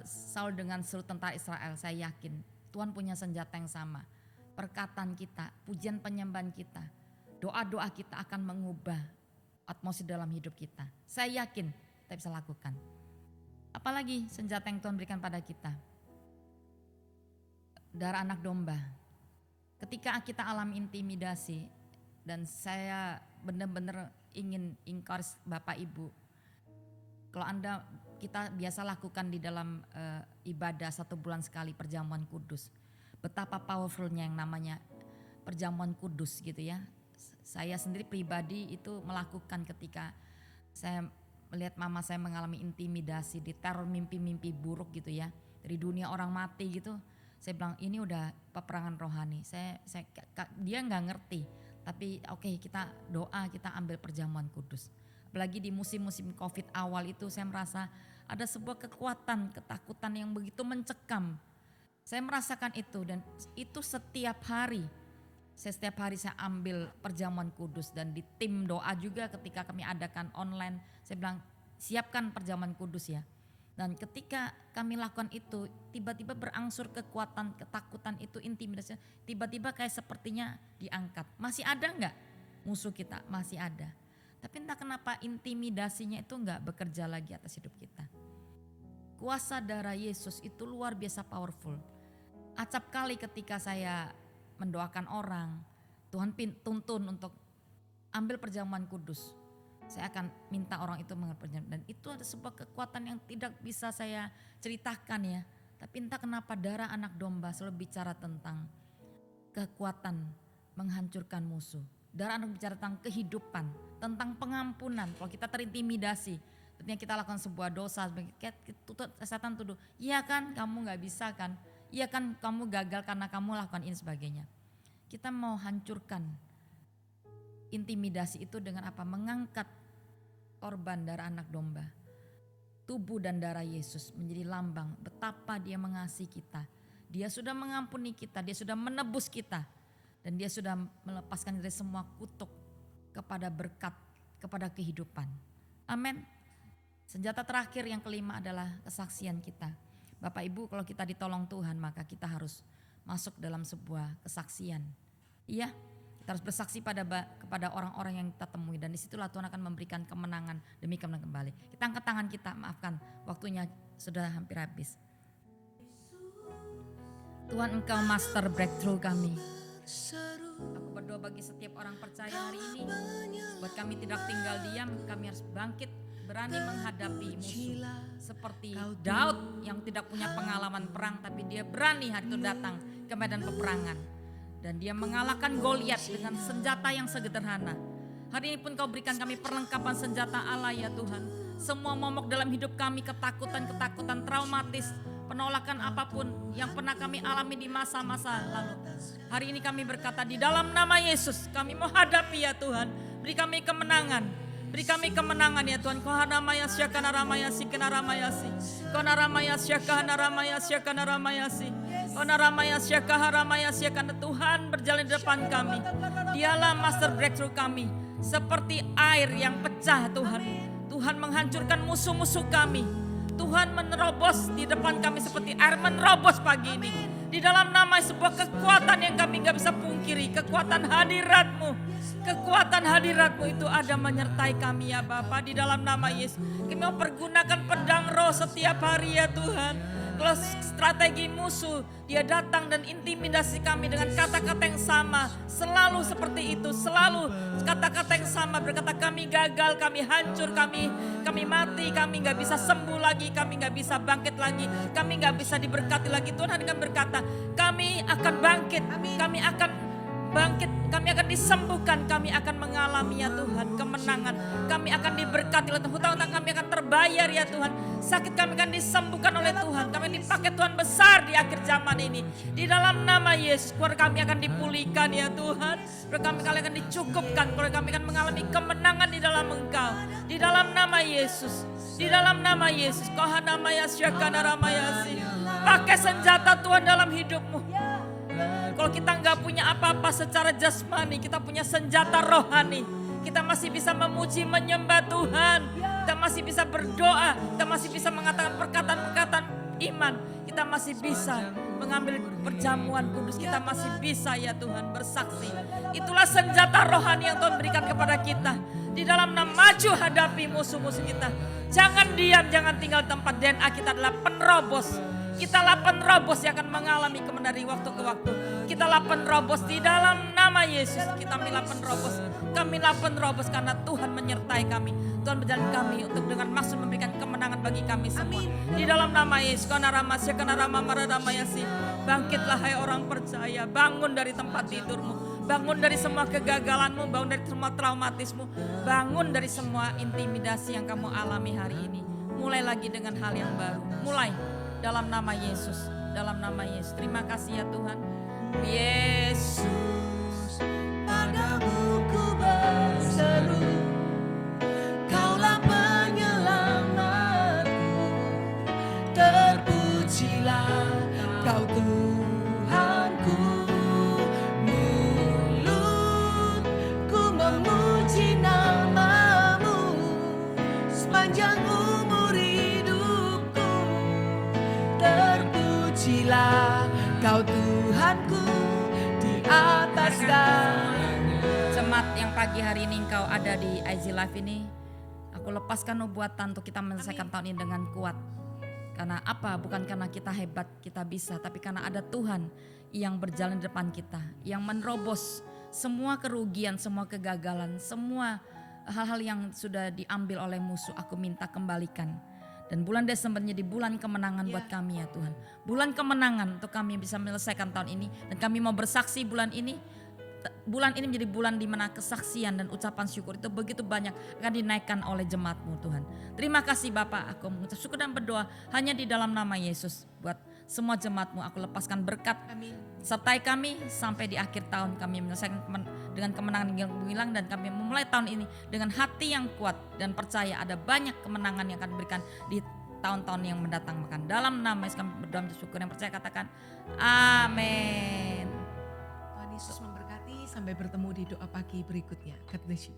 Saul dengan seluruh tentara Israel, saya yakin Tuhan punya senjata yang sama. Perkataan kita, pujian penyembahan kita, doa-doa kita akan mengubah atmosfer dalam hidup kita. Saya yakin kita bisa lakukan. Apalagi senjata yang Tuhan berikan pada kita. Darah anak domba. Ketika kita alami intimidasi, dan saya benar-benar ingin encourage Bapak Ibu. Kalau kita biasa lakukan di dalam ibadah 1 bulan sekali perjamuan kudus. Betapa powerfulnya yang namanya perjamuan kudus gitu ya. Saya sendiri pribadi itu melakukan ketika saya melihat mama saya mengalami intimidasi, diteror mimpi-mimpi buruk gitu ya. Dari dunia orang mati gitu. Saya bilang ini udah peperangan rohani. Dia nggak ngerti. Tapi oke, kita doa, kita ambil perjamuan kudus. Apalagi di musim-musim COVID awal itu saya merasa ada sebuah kekuatan, ketakutan yang begitu mencekam. Saya merasakan itu dan itu setiap hari. Setiap hari saya ambil perjamuan kudus dan di tim doa juga ketika kami adakan online. Saya bilang siapkan perjamuan kudus ya. Dan ketika kami lakukan itu tiba-tiba berangsur kekuatan, ketakutan itu, intimidasi. Tiba-tiba kayak sepertinya diangkat. Masih ada enggak musuh kita? Masih ada. Tapi entah kenapa intimidasinya itu enggak bekerja lagi atas hidup kita. Kuasa darah Yesus itu luar biasa powerful. Acap kali ketika saya mendoakan orang, Tuhan tuntun untuk ambil perjamuan kudus. Saya akan minta orang itu mengambil perjamuan. Dan itu ada sebuah kekuatan yang tidak bisa saya ceritakan ya. Tapi entah kenapa darah anak domba selalu bicara tentang kekuatan menghancurkan musuh. Darah anak bicara tentang kehidupan, tentang pengampunan. Kalau kita terintimidasi, ketika kita lakukan sebuah dosa, setan tuduh, iya kan kamu gak bisa kan, iya kan kamu gagal karena kamu lakukan ini sebagainya. Kita mau hancurkan intimidasi itu dengan apa? Mengangkat korban darah anak domba. Tubuh dan darah Yesus menjadi lambang betapa dia mengasihi kita. Dia sudah mengampuni kita, dia sudah menebus kita. Dan dia sudah melepaskan dari semua kutuk kepada berkat, kepada kehidupan. Amin. Senjata terakhir yang kelima adalah kesaksian kita. Bapak Ibu, kalau kita ditolong Tuhan maka kita harus masuk dalam sebuah kesaksian. Iya, kita harus bersaksi kepada orang-orang yang kita temui. Dan disitulah Tuhan akan memberikan kemenangan demi kemenangan kembali. Kita angkat tangan kita, maafkan waktunya sudah hampir habis. Tuhan Engkau master breakthrough kami. Aku berdoa bagi setiap orang percaya hari ini. Buat kami tidak tinggal diam, kami harus bangkit, berani menghadapi musuh. Seperti Daud yang tidak punya pengalaman perang, tapi dia berani hari itu datang ke medan peperangan. Dan dia mengalahkan Goliat dengan senjata yang sederhana. Hari ini pun Kau berikan kami perlengkapan senjata Allah ya Tuhan. Semua momok dalam hidup kami, ketakutan traumatis, penolakan apapun yang pernah kami alami di masa-masa lalu. Hari ini kami berkata di dalam nama Yesus kami mau hadapi ya Tuhan. Beri kami kemenangan. Beri kami kemenangan ya Tuhan. Kohana syakana ramayasi kena ramayasi. Kona ramaya syakana ramaya syakana ramayasi. Kona ramaya syakana ramayasi karena Tuhan berjalan di depan kami. Dialah master breakthrough kami. Seperti air yang pecah Tuhan. Tuhan menghancurkan musuh-musuh kami. Tuhan menerobos di depan kami seperti air menerobos pagi ini. Di dalam nama sebuah kekuatan yang kami gak bisa pungkiri. Kekuatan hadirat-Mu. Kekuatan hadirat-Mu itu ada menyertai kami ya Bapa. Di dalam nama Yesus. Kami mau pergunakan pedang roh setiap hari ya Tuhan. Kalau strategi musuh, dia datang dan intimidasi kami dengan kata-kata yang sama. Selalu seperti itu, selalu kata-kata yang sama. Berkata kami gagal, kami hancur, kami mati, kami gak bisa sembuh lagi, kami gak bisa bangkit lagi, kami gak bisa diberkati lagi. Tuhan akan berkata, kami akan bangkit, kami akan bangkit, kami akan disembuhkan, kami akan mengalami ya Tuhan kemenangan, kami akan diberkati oleh Tuhan, hutang-hutang kami akan terbayar ya Tuhan, sakit kami akan disembuhkan oleh Tuhan, kami dipakai Tuhan besar di akhir zaman ini, di dalam nama Yesus, keluarga kami akan dipulihkan ya Tuhan, keluarga kami akan dicukupkan, keluarga kami akan mengalami kemenangan di dalam Engkau, di dalam nama Yesus, di dalam nama Yesus, Kohanamaya Syakanaramaya, pakai senjata Tuhan dalam hidupmu. Kalau kita nggak punya apa-apa secara jasmani, kita punya senjata rohani. Kita masih bisa memuji, menyembah Tuhan. Kita masih bisa berdoa. Kita masih bisa mengatakan perkataan-perkataan iman. Kita masih bisa mengambil perjamuan kudus. Kita masih bisa ya Tuhan bersaksi. Itulah senjata rohani yang Tuhan berikan kepada kita. Di dalam nama maju hadapi musuh-musuh kita. Jangan diam, jangan tinggal tempat. DNA kita adalah penerobos. Kitalah penerobos yang akan mengalami kemenangan dari waktu ke waktu. Kitalah penerobos di dalam nama Yesus. Kita milah penerobos. Kamilah penerobos karena Tuhan menyertai kami. Tuhan berjalan kami untuk dengan maksud memberikan kemenangan bagi kami semua. Di dalam nama Yesus. Bangkitlah hai orang percaya. Bangun dari tempat tidurmu. Bangun dari semua kegagalanmu. Bangun dari semua traumatismu. Bangun dari semua intimidasi yang kamu alami hari ini. Mulai lagi dengan hal yang baru. Mulai. Dalam nama Yesus, dalam nama Yesus. Terima kasih ya Tuhan. Yesus, Padamu ku berseru, Kaulah penyelamatku. Terpujilah Kau Tuhanku. Mulutku memuji nama-Mu sepanjang umur hidupku. Terpujilah Kau Tuhanku di atas segalanya. Jemaat yang pagi hari ini Engkau ada di IZ Live ini, aku lepaskan nubuatan untuk kita menyelesaikan tahun ini dengan kuat. Karena apa? Bukan karena kita hebat, kita bisa, tapi karena ada Tuhan yang berjalan di depan kita, yang menerobos semua kerugian, semua kegagalan, semua hal-hal yang sudah diambil oleh musuh. Aku minta kembalikan. Dan bulan Desember menjadi bulan kemenangan buat kami ya Tuhan. Bulan kemenangan untuk kami bisa menyelesaikan tahun ini. Dan kami mau bersaksi bulan ini. Bulan ini menjadi bulan di mana kesaksian dan ucapan syukur itu begitu banyak akan dinaikkan oleh jemaat-Mu Tuhan. Terima kasih Bapak, aku mengucap syukur dan berdoa hanya di dalam nama Yesus. Buat semua jemaat-Mu aku lepaskan berkat. Amin. Sertai kami sampai di akhir tahun kami menyelesaikan dengan kemenangan yang hilang. Dan kami memulai tahun ini dengan hati yang kuat dan percaya ada banyak kemenangan yang akan diberikan di tahun-tahun yang mendatang. Makan dalam nama Yesus kami berdoa syukur yang percaya katakan amin. Tuhan Yesus memberkati, sampai bertemu di doa pagi berikutnya. God bless you.